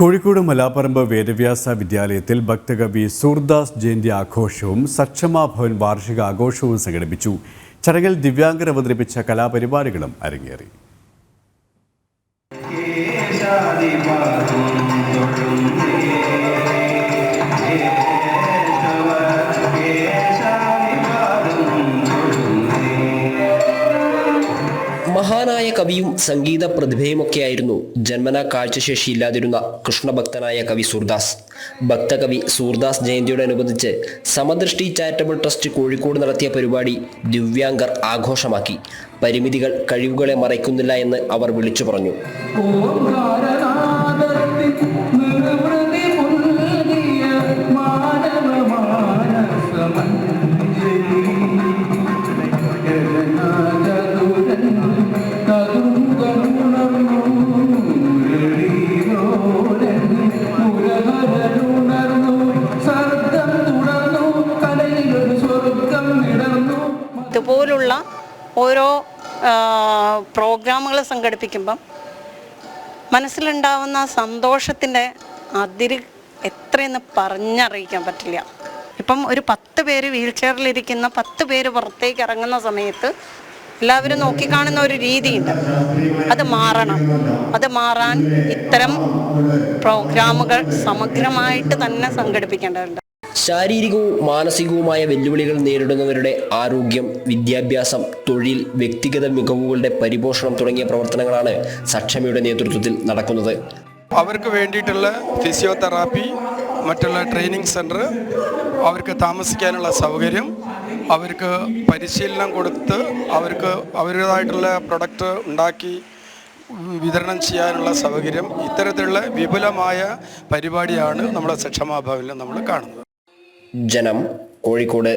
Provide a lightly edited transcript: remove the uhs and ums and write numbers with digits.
കോഴിക്കോട് മലാപ്പറമ്പ് വേദവ്യാസ വിദ്യാലയത്തിൽ ഭക്തകവി സൂർദാസ് ജയന്തി ആഘോഷവും സക്ഷമ ഭവൻ വാർഷിക ആഘോഷവും സംഘടിപ്പിച്ചു. ചടങ്ങിൽ ദിവ്യാംഗർ അവതരിപ്പിച്ച കലാപരിപാടികളും അരങ്ങേറി. മഹാനായ കവിയും സംഗീത പ്രതിഭയുമൊക്കെയായിരുന്നു ജന്മനാ കാഴ്ചശേഷിയില്ലാതിരുന്ന കൃഷ്ണഭക്തനായ കവി സൂർദാസ്. ഭക്തകവി സൂർദാസ് ജയന്തിയോടനുബന്ധിച്ച് സമദൃഷ്ടി ചാരിറ്റബിൾ ട്രസ്റ്റ് കോഴിക്കോട് നടത്തിയ പരിപാടി ദിവ്യാംഗർ ആഘോഷമാക്കി. പരിമിതികൾ കഴിവുകളെ മറയ്ക്കുന്നില്ല എന്ന് അവർ വിളിച്ചു പറഞ്ഞു. ഇതുപോലുള്ള ഓരോ പ്രോഗ്രാമുകൾ സംഘടിപ്പിക്കുമ്പം മനസ്സിലുണ്ടാവുന്ന സന്തോഷത്തിൻ്റെ അതിര് എത്രയെന്ന് പറഞ്ഞറിയിക്കാൻ പറ്റില്ല. ഇപ്പം ഒരു 10 പേര് വീൽ ചെയറിലിരിക്കുന്ന 10 പേര് പുറത്തേക്ക് ഇറങ്ങുന്ന സമയത്ത് എല്ലാവരും നോക്കിക്കാണുന്ന ഒരു രീതിയുണ്ട്. അത് മാറണം. അത് മാറാൻ ഇത്തരം പ്രോഗ്രാമുകൾ സമഗ്രമായിട്ട് തന്നെ സംഘടിപ്പിക്കേണ്ടതുണ്ട്. ശാരീരികവും മാനസികവുമായ വെല്ലുവിളികൾ നേരിടുന്നവരുടെ ആരോഗ്യം, വിദ്യാഭ്യാസം, തൊഴിൽ, വ്യക്തിഗത മികവുകളുടെ പരിപോഷണം തുടങ്ങിയ പ്രവർത്തനങ്ങളാണ് സക്ഷമയുടെ നേതൃത്വത്തിൽ നടക്കുന്നത്. അവർക്ക് വേണ്ടിയിട്ടുള്ള ഫിസിയോതെറാപ്പി, മറ്റുള്ള ട്രെയിനിങ് സെൻറ്റർ, അവർക്ക് താമസിക്കാനുള്ള സൗകര്യം, അവർക്ക് പരിശീലനം കൊടുത്ത് അവർക്ക് അവരുടേതായിട്ടുള്ള പ്രൊഡക്റ്റ് ഉണ്ടാക്കി വിതരണം ചെയ്യാനുള്ള സൗകര്യം, ഇത്തരത്തിലുള്ള വിപുലമായ പരിപാടിയാണ് നമ്മുടെ സക്ഷമ ഭവനിൽ നമ്മൾ കാണുന്നത്. ജനം, കോഴിക്കോട്.